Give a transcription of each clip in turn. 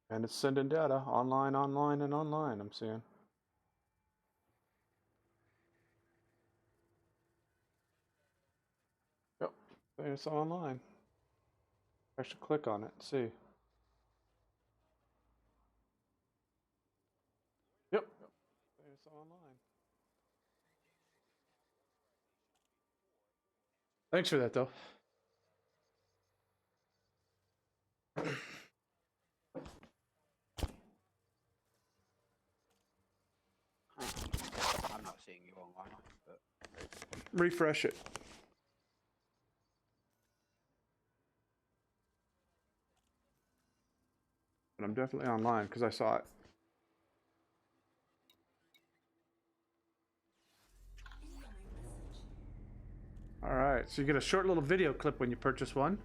And it's sending data online, online, and online, I'm seeing. Yep, it's online. I should click on it and see. Yep, it's online. Thanks for that, though. I'm not seeing you online, but Refresh it. But I'm definitely online because I saw it. All right, so you get a short little video clip when you purchase one.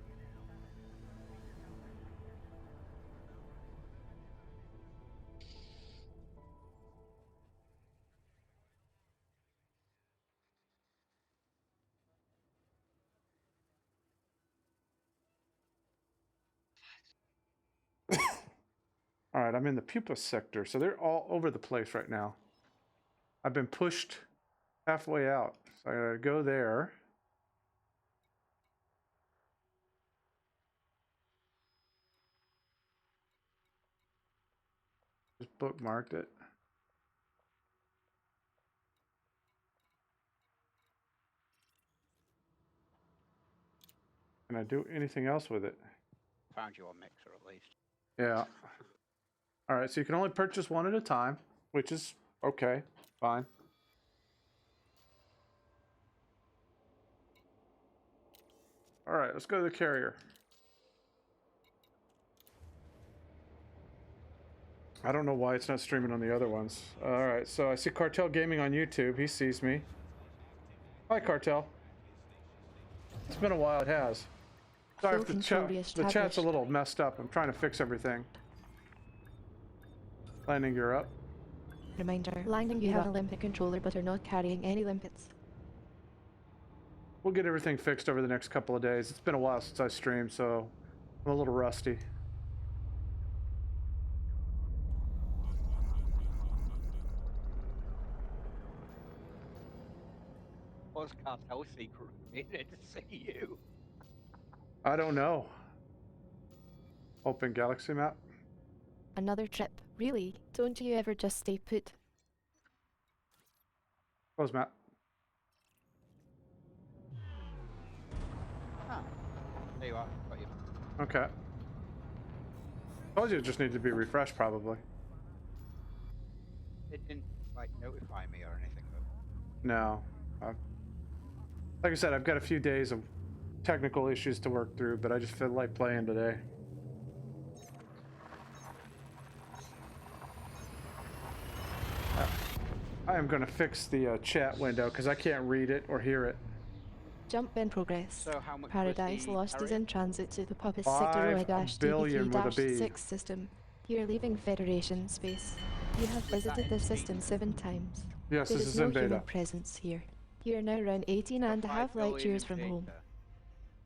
All right, I'm in the pupa sector, so they're all over the place right now. I've been pushed halfway out, so I gotta go there. Just bookmarked it. Can I do anything else with it? found you on Mixer at least. Yeah. All right, so you can only purchase one at a time, which is okay, fine. All right, let's go to the carrier. I don't know why it's not streaming on the other ones. All right, so I see Cartel Gaming on YouTube. He sees me. Hi, Cartel. It's been a while. It has. Sorry if the chat's a little messed up. I'm trying to fix everything. Landing gear up. Reminder, landing you have an Olympic controller but are not carrying any limpets. We'll get everything fixed over the next couple of days. It's been a while since I streamed, so I'm a little rusty. What's Cartel's secret being here to see you? I don't know. Open galaxy map. Another trip, really? Don't you ever just stay put? Close map. Ah, there you are. Got you. Okay. Told you it just needed to be refreshed, probably. It didn't like notify me or anything though. No. Like I said, I've got a few days of technical issues to work through, but I just feel like playing today. I am going to fix the chat window because I can't read it or hear it. Jump in progress. So how much Paradise was the Lost is carrier? in transit to the Puppet 5 billion with a B. 60-TB-3-6 system. You're leaving Federation space. You have visited this system 7 times. Yes, There this is is no in beta. human presence here. You are now around 18 and a half light years from home.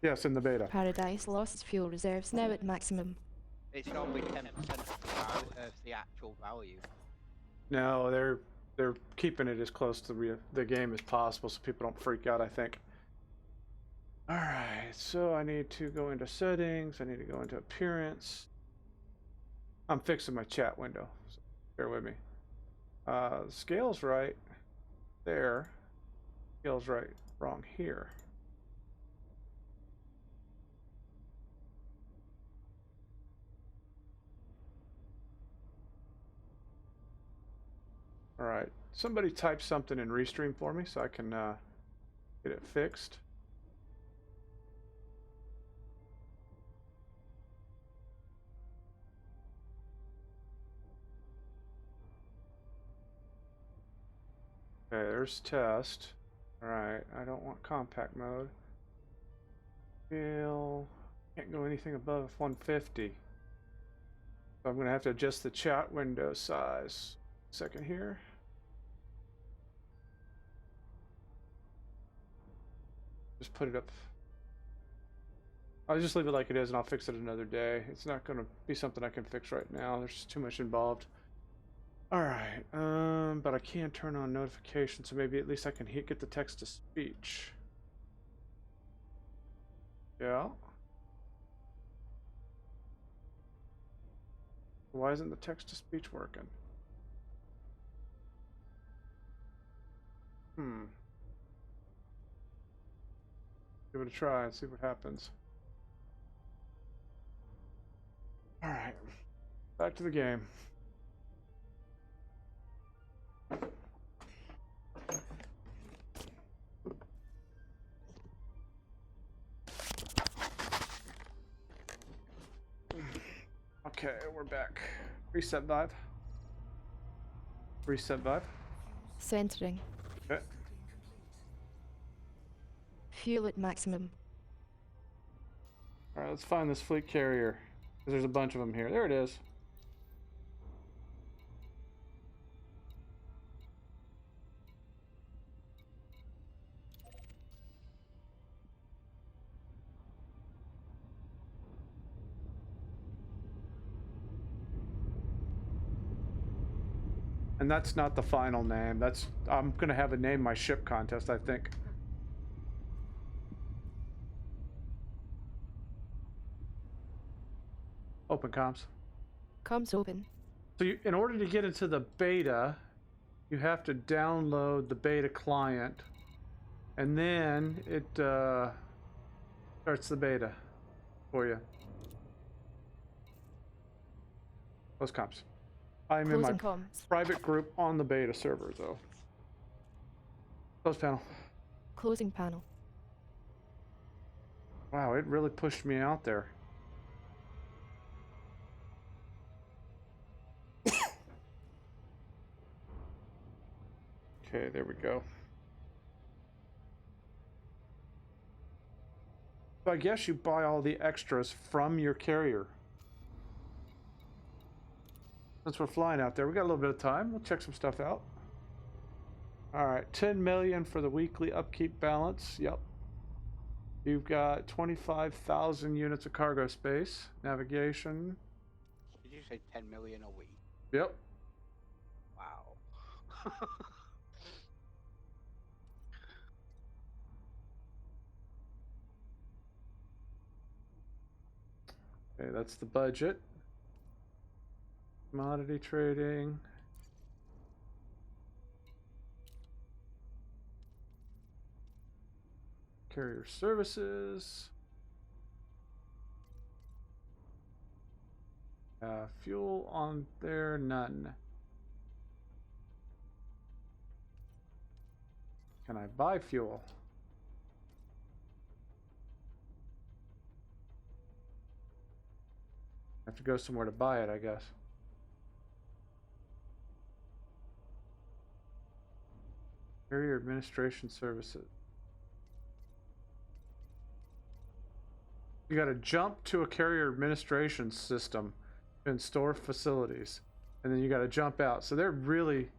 Yes, in the beta. Paradise Lost's fuel reserves now at maximum. It's only 10% of the actual value. No, they're keeping it as close to the game as possible so people don't freak out, I think. Alright, so I need to go into settings, I need to go into appearance. I'm fixing my chat window, so bear with me. Scale's right there. Scale's right, wrong here. Alright, somebody type something in Restream for me so I can get it fixed. Okay, there's test. Alright, I don't want compact mode. Scale. Can't go anything above 150. So I'm going to have to adjust the chat window size. Second here. Just put it up. I'll just leave it like it is and I'll fix it another day. It's not going to be something I can fix right now. There's just too much involved. Alright, but I can't turn on notifications, so maybe at least I can get the text to speech. Yeah. Why isn't the text to speech working? Give it a try and see what happens. Alright, back to the game. Okay, we're back. Reset vibe. Reset vibe. Centering. Okay. Fuel at maximum. Alright, let's find this fleet carrier. Because there's a bunch of them here. There it is. And that's not the final name. I'm gonna have a name my ship contest, I think. Open comms. Comms open. So in order to get into the beta, you have to download the beta client, and then it starts the beta for you. Close comms. I'm in my Closing comms. private group on the beta server, though. Close panel. Closing panel. Wow, it really pushed me out there. Okay, there we go. So I guess you buy all the extras from your carrier. Since we're flying out there, we got a little bit of time. We'll check some stuff out. All right, 10 million for the weekly upkeep balance. Yep. You've got 25,000 units of cargo space. Navigation. Did you say 10 million a week? Yep. Wow. Okay, that's the budget. Commodity trading. Carrier services. Fuel on there, none. Can I buy fuel? I have to go somewhere to buy it, I guess. Carrier administration services. You got to jump to a carrier administration system and store facilities, and then you got to jump out. So they're really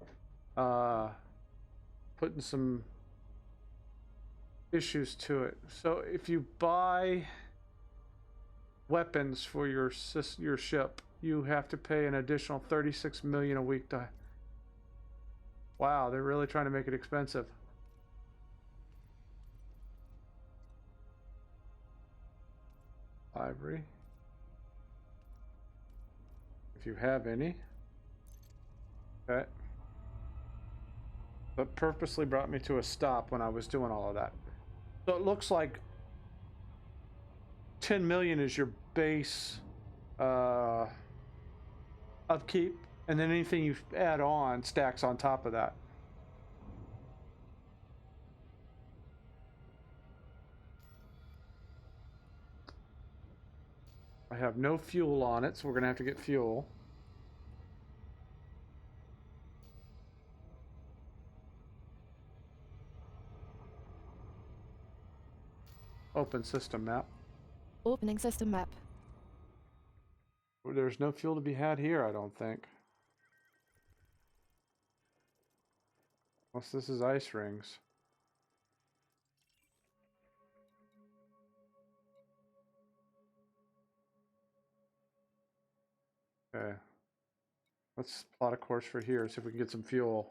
putting some issues to it. So if you buy weapons for your ship, you have to pay an additional 36 million a week to. Wow, they're really trying to make it expensive. Ivory. If you have any. Okay. But purposely brought me to a stop when I was doing all of that. So it looks like 10 million is your base upkeep, and then anything you add on stacks on top of that. I have no fuel on it, so we're gonna have to get fuel. Open system map. Opening system map. There's no fuel to be had here, I don't think. Unless this is ice rings. Okay. Let's plot a course for here, see if we can get some fuel.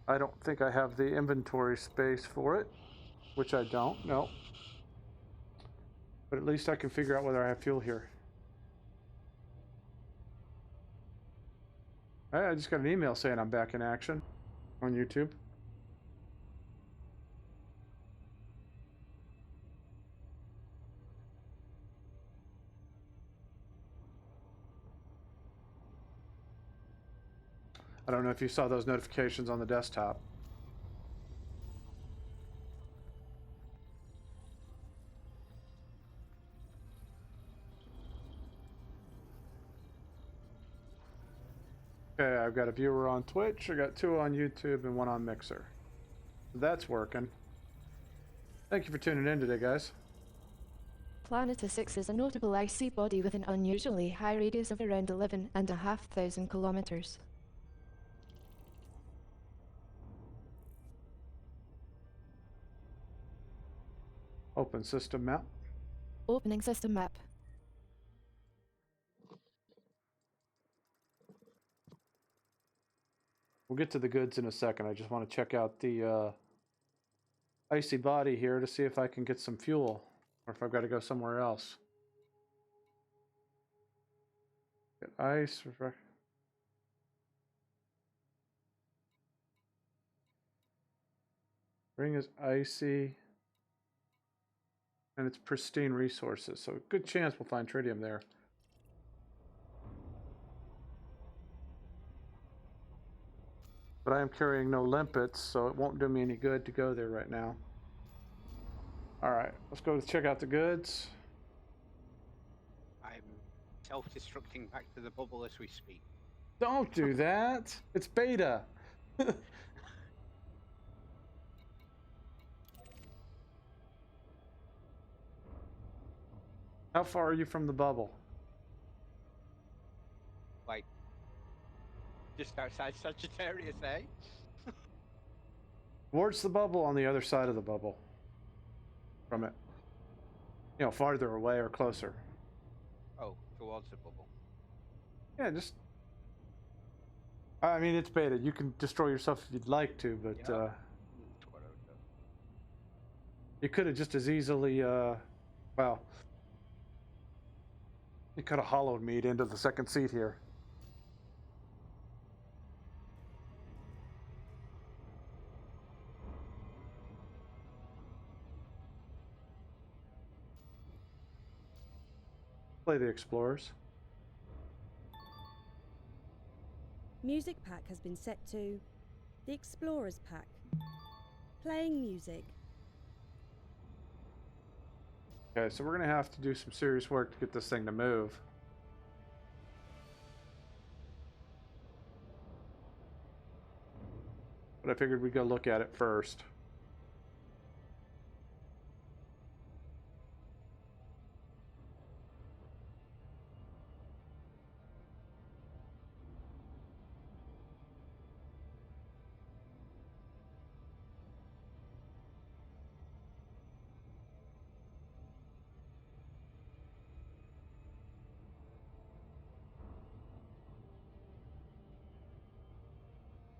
I don't think I have the inventory space for it, which I don't, no. But at least I can figure out whether I have fuel here. Hey, I just got an email saying I'm back in action on YouTube. I don't know if you saw those notifications on the desktop. Okay, I've got a viewer on Twitch, I got 2 on YouTube, and 1 on Mixer. That's working. Thank you for tuning in today, guys. Planeta 6 is a notable icy body with an unusually high radius of around 11,500 kilometers. Open system map. Opening system map. We'll get to the goods in a second. I just want to check out the icy body here to see if I can get some fuel, or if I've got to go somewhere else. Get ice. Ring is icy. And it's pristine resources, so good chance we'll find tritium there. But I am carrying no limpets, so it won't do me any good to go there right now. Alright, let's go check out the goods. I'm self-destructing back to the bubble as we speak. Don't do that! It's beta! How far are you from the bubble? Like, just outside Sagittarius, eh? Towards the bubble, on the other side of the bubble. From it. You know, farther away or closer. Oh, towards the bubble. Yeah, just... I mean, it's beta. You can destroy yourself if you'd like to, but... Yeah. That's what I would do. You could have just as easily, well... You could have hollowed me into the second seat here. Play the Explorers. Music pack has been set to the Explorers pack. Playing music. Okay, so we're going to have to do some serious work to get this thing to move. But I figured we'd go look at it first.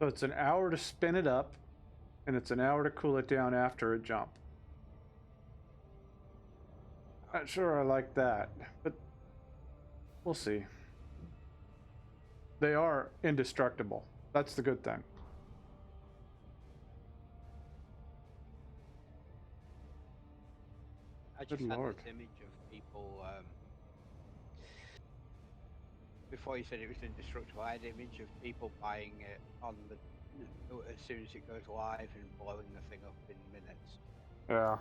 So it's an hour to spin it up, and it's an hour to cool it down after a jump. Not sure I like that, but we'll see. They are indestructible. That's the good thing. I just Good had Lord. this image of people, before you said it was indestructible, I had an image of people buying it on the as soon as it goes live and blowing the thing up in minutes. Yeah.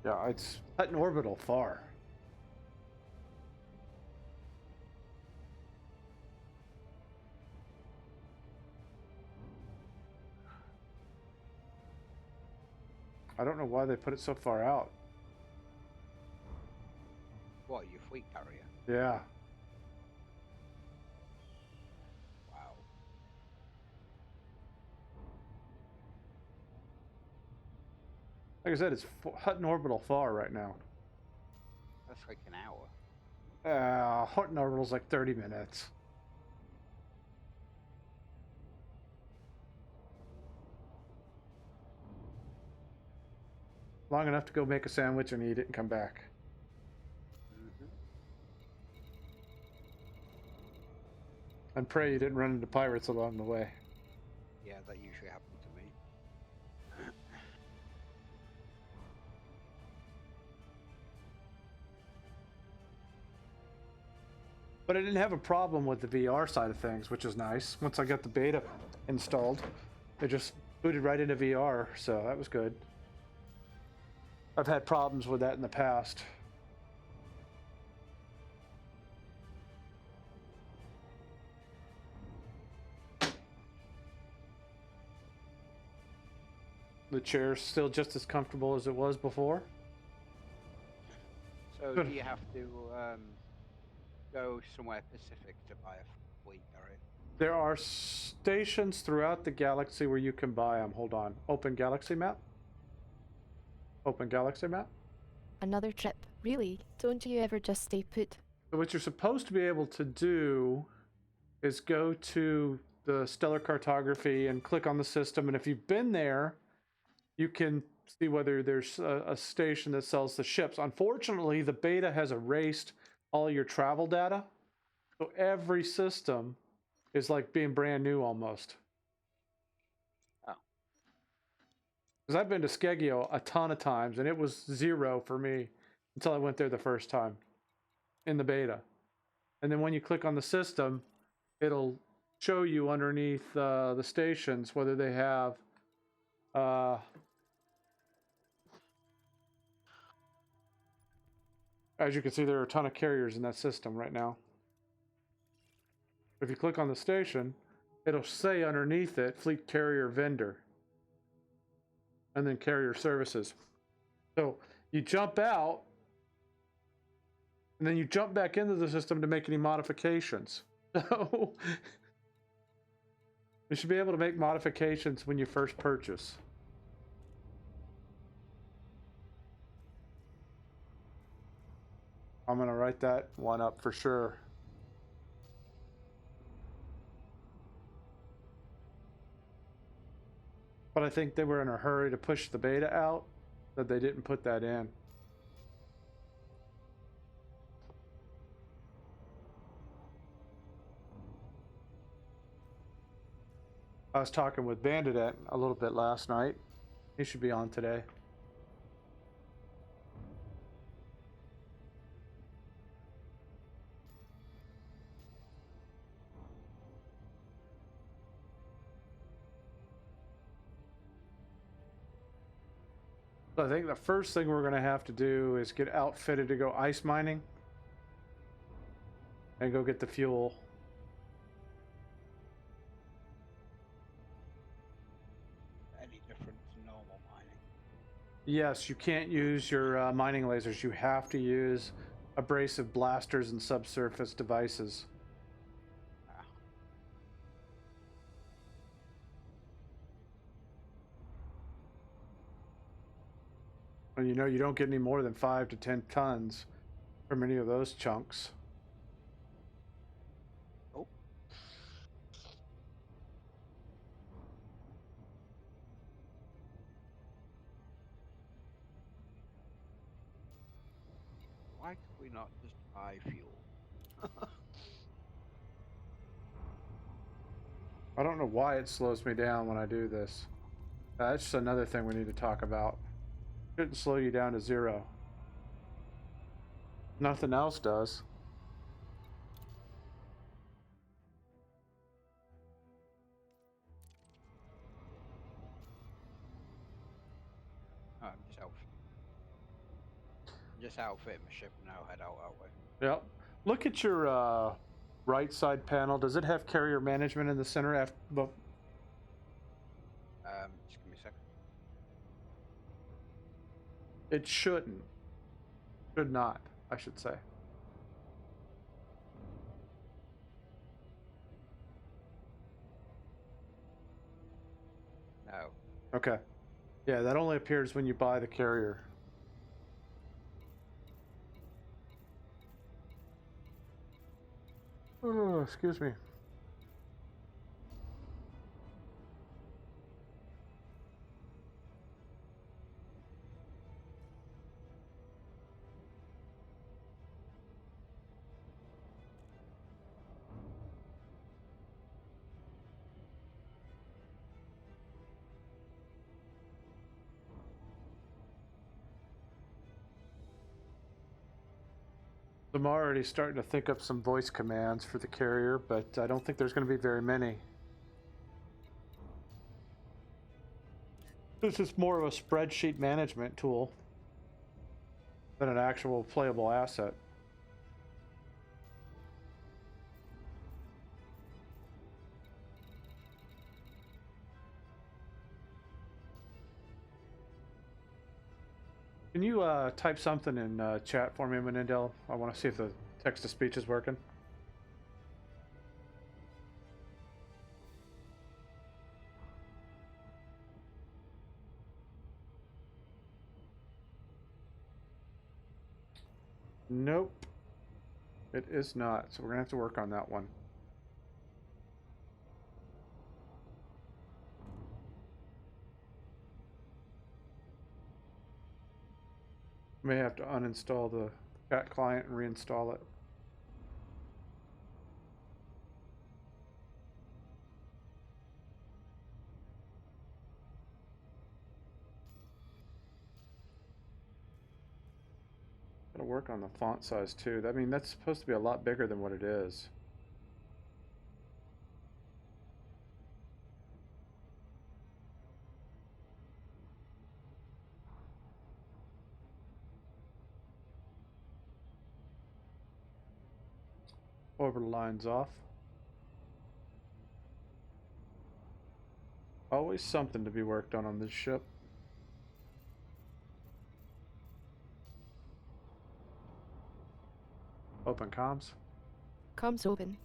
Yeah, it's at an orbital far. I don't know why they put it so far out. What, your fleet carrier? Yeah. Wow. Like I said, it's Hutton Orbital far right now. That's like an hour. Hutton Orbital's like 30 minutes. Long enough to go make a sandwich and eat it and come back. And pray you didn't run into pirates along the way. Yeah, that usually happens to me. But I didn't have a problem with the VR side of things, which is nice. Once I got the beta installed, it just booted right into VR, so that was good. I've had problems with that in the past. The chair's still just as comfortable as it was before. So Good. do you have to go somewhere specific to buy a fleet carrier? There are stations throughout the galaxy where you can buy them. Hold on. Open galaxy map? Open galaxy map? Another trip. Really? Don't you ever just stay put? So what you're supposed to be able to do is go to the stellar cartography and click on the system, and if you've been there, you can see whether there's a station that sells the ships. Unfortunately, the beta has erased all your travel data, so every system is like being brand new almost. Oh. Because I've been to Skeggio a ton of times, and it was 0 for me until I went there the first time in the beta. And then when you click on the system, it'll show you underneath the stations whether they have as you can see, there are a ton of carriers in that system right now. If you click on the station, it'll say underneath it fleet carrier vendor and then carrier services. So you jump out and then you jump back into the system to make any modifications. So you should be able to make modifications when you first purchase. I'm going to write that one up for sure. But I think they were in a hurry to push the beta out that they didn't put that in. I was talking with Bandit a little bit last night. He should be on today. So I think the first thing we're going to have to do is get outfitted to go ice mining and go get the fuel. Any different to normal mining? Yes, you can't use your mining lasers. You have to use abrasive blasters and subsurface devices. Ah. And you know, you don't get any more than 5 to 10 tons from any of those chunks. Oh. Why could we not just buy fuel? I don't know why it slows me down when I do this. That's just another thing we need to talk about. Shouldn't slow you down to 0. Nothing else does. Oh, I'm just outfitting my ship and I'll head out that way. Yep. Look at your right side panel. Does it have carrier management in the center? Just give me a second. It shouldn't. Should not, I should say. No. Okay. Yeah, that only appears when you buy the carrier. Oh, excuse me. I'm already starting to think up some voice commands for the carrier, but I don't think there's going to be very many. This is more of a spreadsheet management tool than an actual playable asset. Can you type something in chat for me, Menindel? I want to see if the text-to-speech is working. Nope. It is not, so we're going to have to work on that one. May have to uninstall the chat client and reinstall it. Gotta work on the font size too. I mean, that's supposed to be a lot bigger than what it is. Orbital lines off. Always something to be worked on this ship. Open comms. Comms open.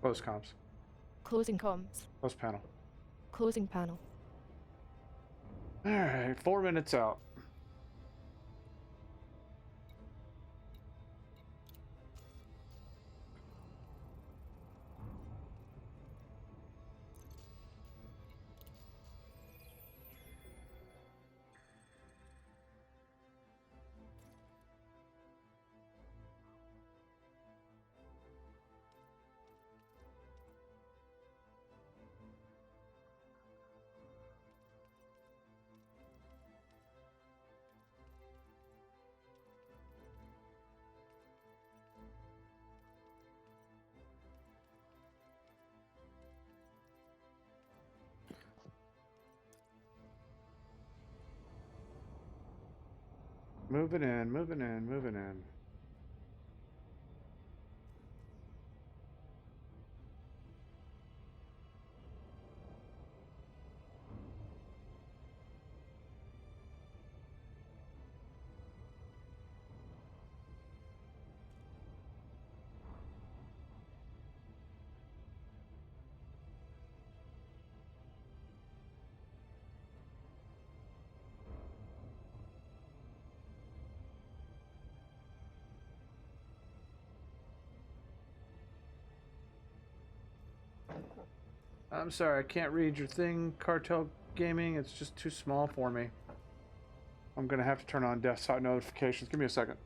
Close comms. Closing comms. Close panel. Closing panel. Alright, 4 minutes out. Moving in, moving in, moving in. I'm sorry, I can't read your thing, Cartel Gaming. It's just too small for me. I'm gonna have to turn on desktop notifications. Give me a second.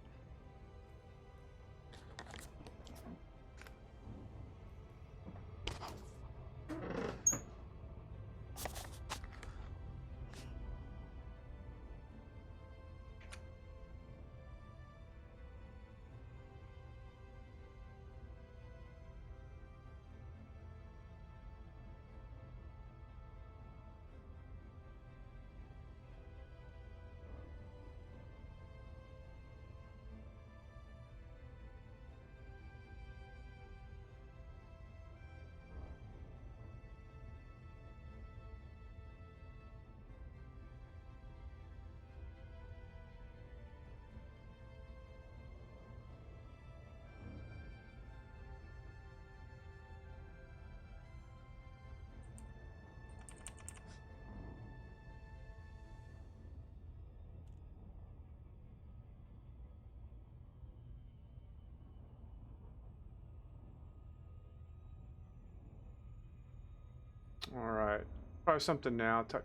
All right. Try something now. Give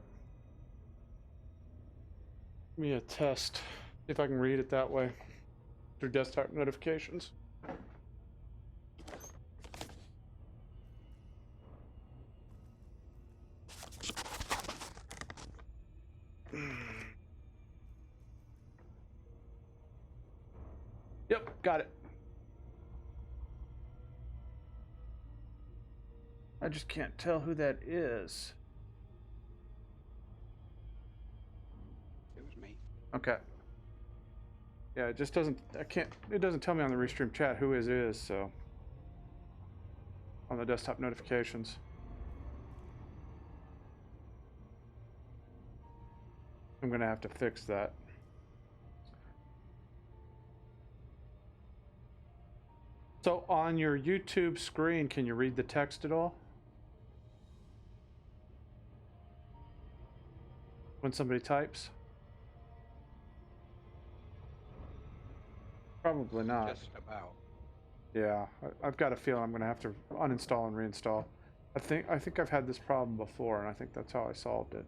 me a test. See if I can read it that way through desktop notifications. Yep, got it. I just can't tell who that is. It was me. Okay. Yeah, it just doesn't, it doesn't tell me on the Restream chat who his is, so. On the desktop notifications. I'm gonna have to fix that. So on your YouTube screen, can you read the text at all? When somebody types? Probably not. Just about. Yeah, I've got a feeling I'm gonna have to uninstall and reinstall. I think I've had this problem before, and I think that's how I solved it.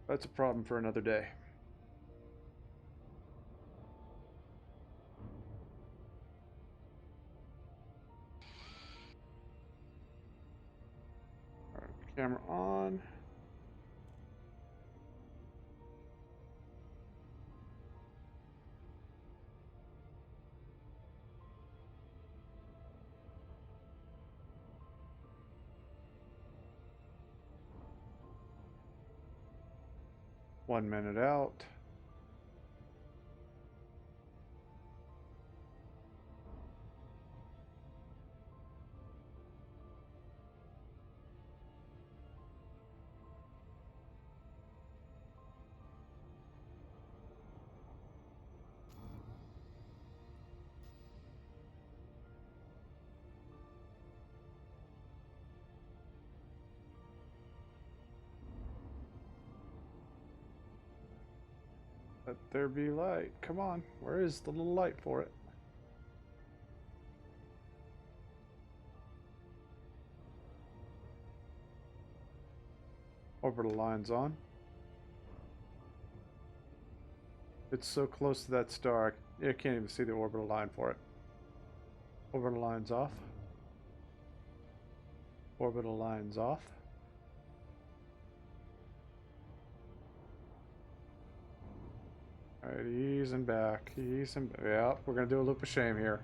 That's a problem for another day. All right, camera on. One minute out. Let there be light. Come on, where is the little light for it? Orbital lines on. It's so close to that star, I can't even see the orbital line for it. Orbital lines off. Orbital lines off. Alright, ease and back. Ease and yeah, we're gonna do a loop of shame here.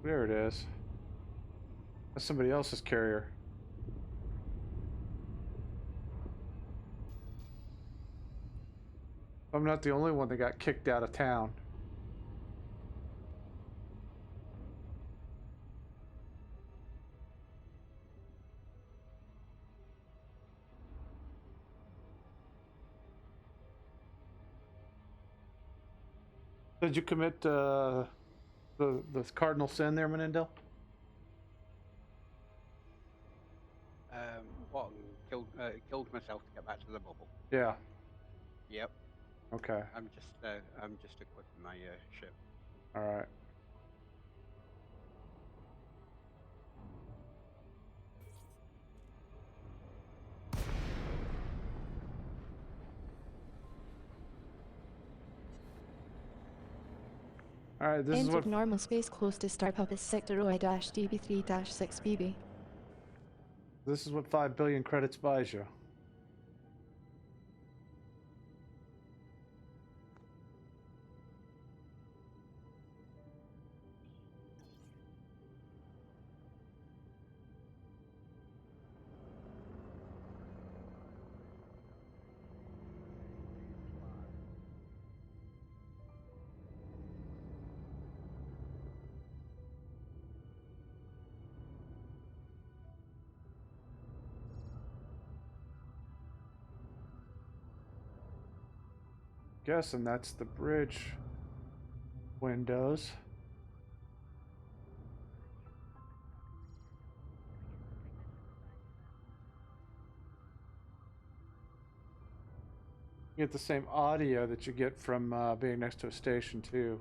There it is. That's somebody else's carrier. I'm not the only one that got kicked out of town. Did you commit the cardinal sin there, Menendel? What? Killed myself to get back to the bubble. Yeah. Yep. Okay. I'm just equipping my ship. All right. All right. This is Enter what normal space close to Star Puppet Sector OI-DB3-6BB. this is what 5 billion credits buys you. Guessing that's the bridge windows. You get the same audio that you get from being next to a station too.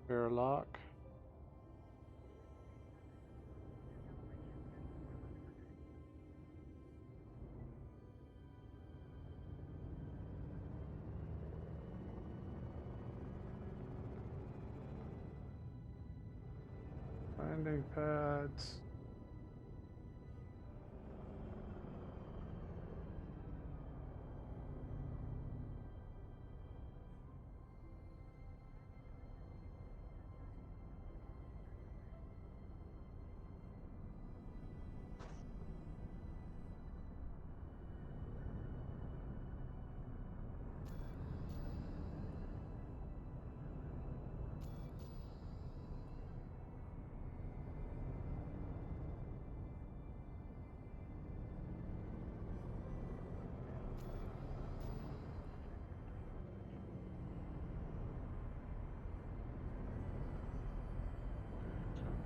Airlock. Landing pads.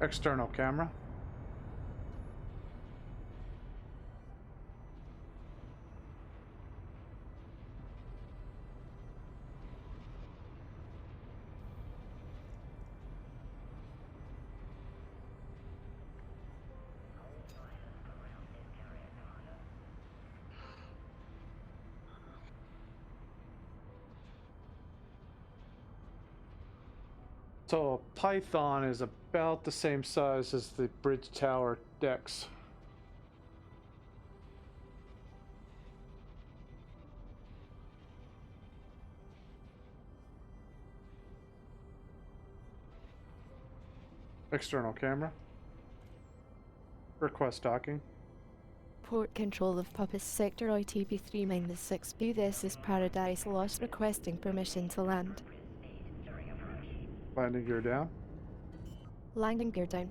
External camera. So Python is about the same size as the bridge tower decks. External camera. Request docking. Port control of Puppis Sector ITP3-6B. This is Paradise Lost requesting permission to land. Landing gear down. Landing gear down.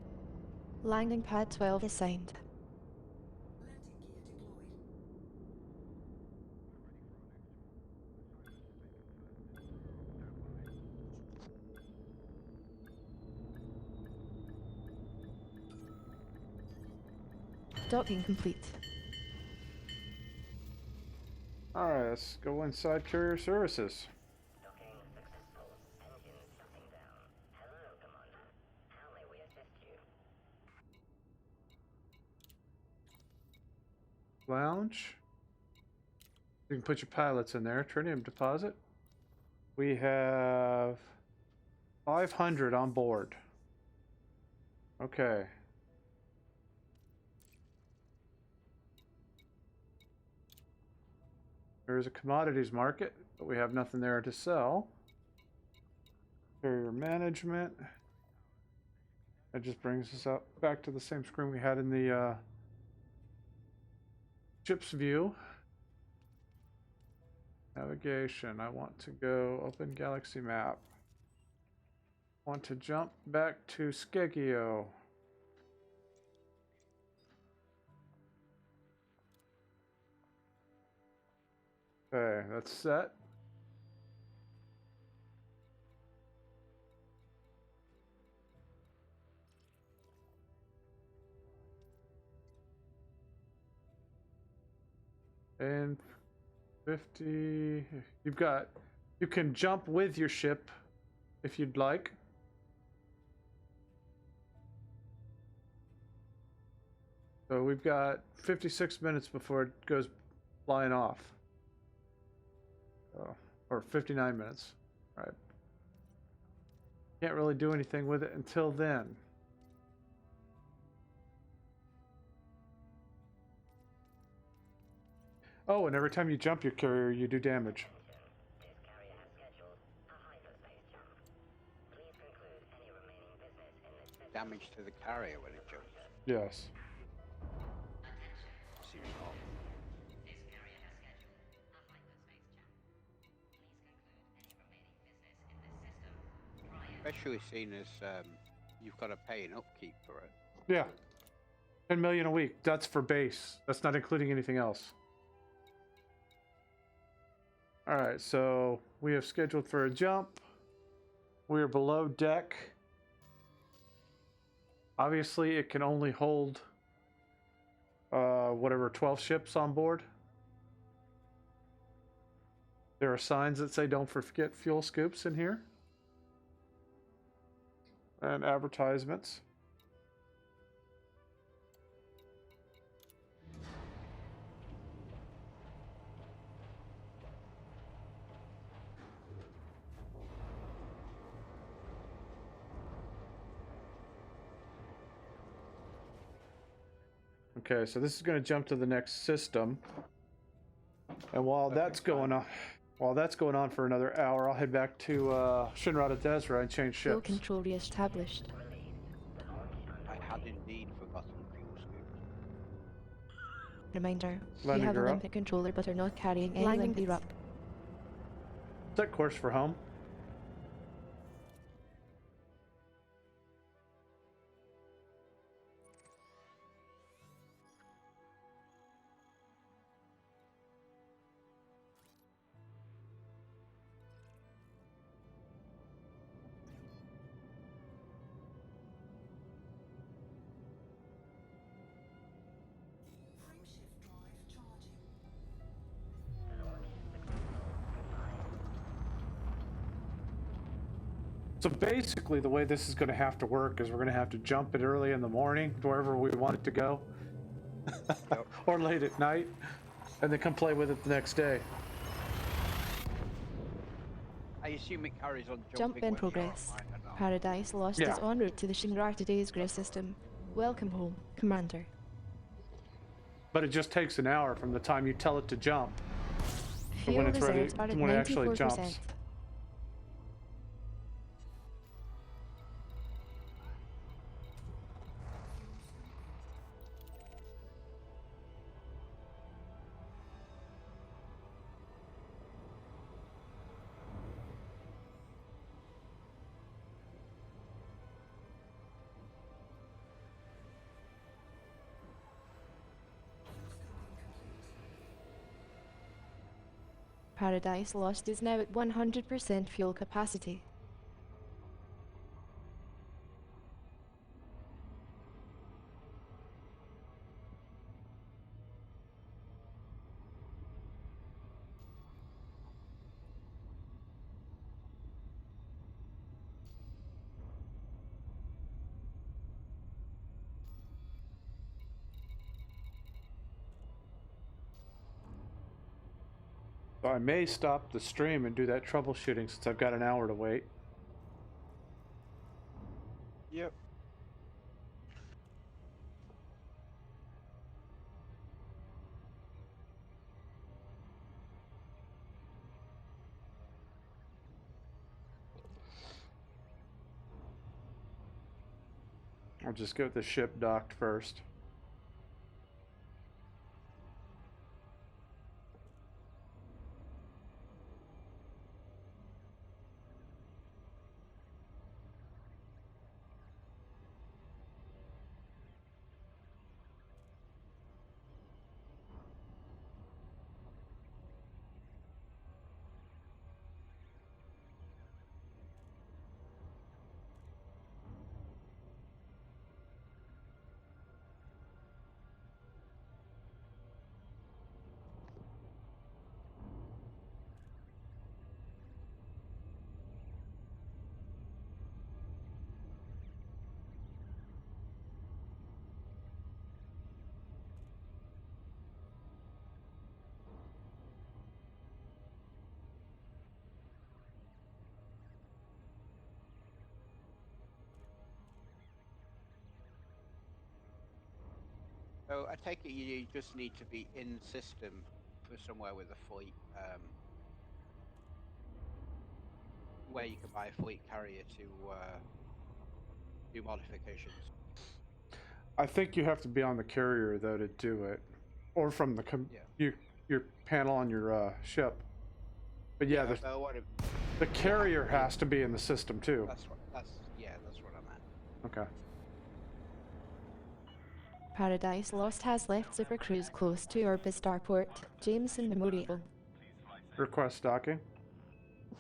Landing pad 12 assigned. Docking complete. Alright, let's go inside carrier services. Lounge. You can put your pilots in there. Tritium deposit. We have 500 on board. Okay. There's a commodities market, but we have nothing there to sell. Carrier management. That just brings us up back to the same screen we had in the ship's view. Navigation. I want to go open galaxy map. Want to jump back to Skegio. Okay, that's set. And 50, you can jump with your ship if you'd like. So we've got 56 minutes before it goes flying off. Oh, or 59 minutes. All right. Can't really do anything with it until then. Oh, and every time you jump your carrier, you do damage. Damage to the carrier when it jumps. Yes. Seems odd. Especially seen as you've got to pay an upkeep for it. Yeah. 10 million a week. That's for base. That's not including anything else. All right, so we have scheduled for a jump. We are below deck. Obviously, it can only hold whatever 12 ships on board. There are signs that say don't forget fuel scoops in here. And advertisements. Okay, so this is going to jump to the next system. And while that's going on for another hour, I'll head back to Shinrada Desra and change Fuel ships. control re-established. I had indeed forgotten fuel scoop. Reminder, Landing you have a gear up. limpet controller but are not carrying any Landing limpet gear up. Set course for home. So basically, the way this is going to have to work is we're going to have to jump it early in the morning, wherever we want it to go, Yep. or late at night, and then come play with it the next day. I assume it carries on Jump jumping in when you're progress. online or not. Paradise Lost Yeah. is en route to the Shinrarta Desgra system. Welcome home, Commander. But it just takes an hour from the time you tell it to jump to Fuel when it's ready, reserves are at when it actually 94%. jumps. Paradise Lost is now at 100% fuel capacity. So I may stop the stream and do that troubleshooting since I've got an hour to wait. Yep. I'll just get the ship docked first. So I take it you just need to be in system for somewhere with a fleet, where you can buy a fleet carrier to do modifications. I think you have to be on the carrier though to do it, or from the your panel on your ship. But yeah, So what if, the carrier has to be in the system too. that's what I meant. Okay. Paradise Lost has left Super Cruise close to Orbis Starport, Jameson Memorial. Request docking.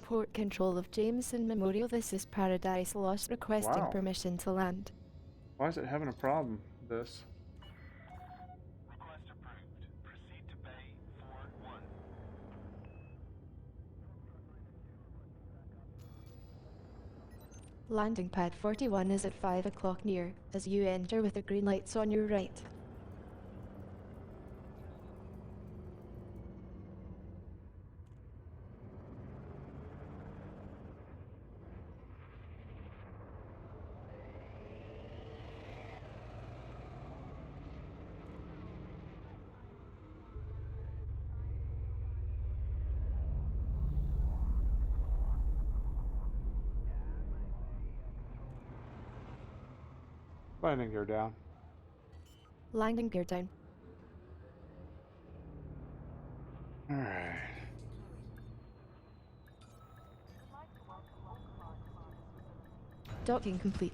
Port control of Jameson Memorial. This is Paradise Lost requesting Wow. permission to land. Why is it having a problem, this? Request approved. Proceed to Bay 4-1. Landing pad 41 is at 5 o'clock near, as you enter with the green lights on your right. Landing gear down. Landing gear down. Alright. Docking complete.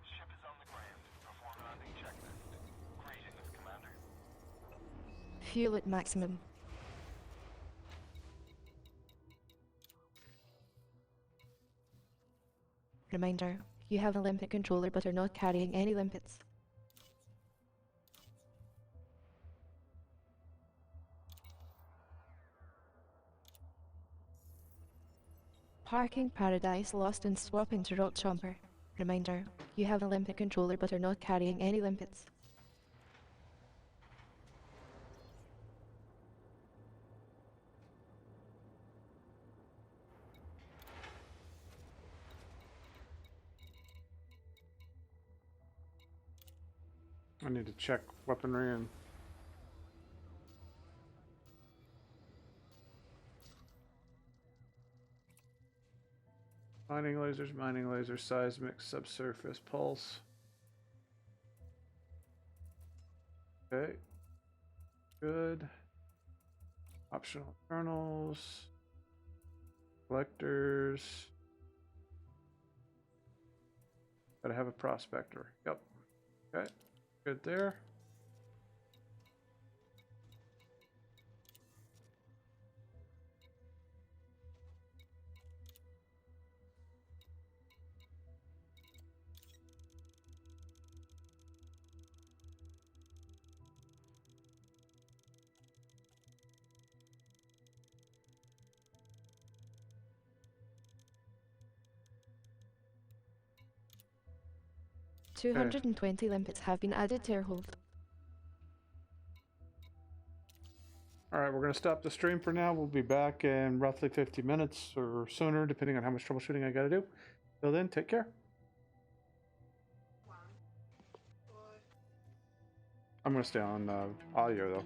Ship is on the ground. Perform landing checklist. Greetings, Commander. Fuel at maximum. Reminder, you have a limpet controller but are not carrying any limpets. Parking Paradise Lost and swap into Rock Chomper. Reminder, you have a limpet controller but are not carrying any limpets. I need to check weaponry and... mining lasers, seismic, subsurface, pulse. Okay. Good. Optional kernels. Collectors. Gotta have a prospector. Yep. Okay. Good there. Okay. 220 limpets have been added to your hold. Alright, we're going to stop the stream for now. We'll be back in roughly 50 minutes or sooner, depending on how much troubleshooting I got to do. Till then, take care. I'm going to stay on audio, though.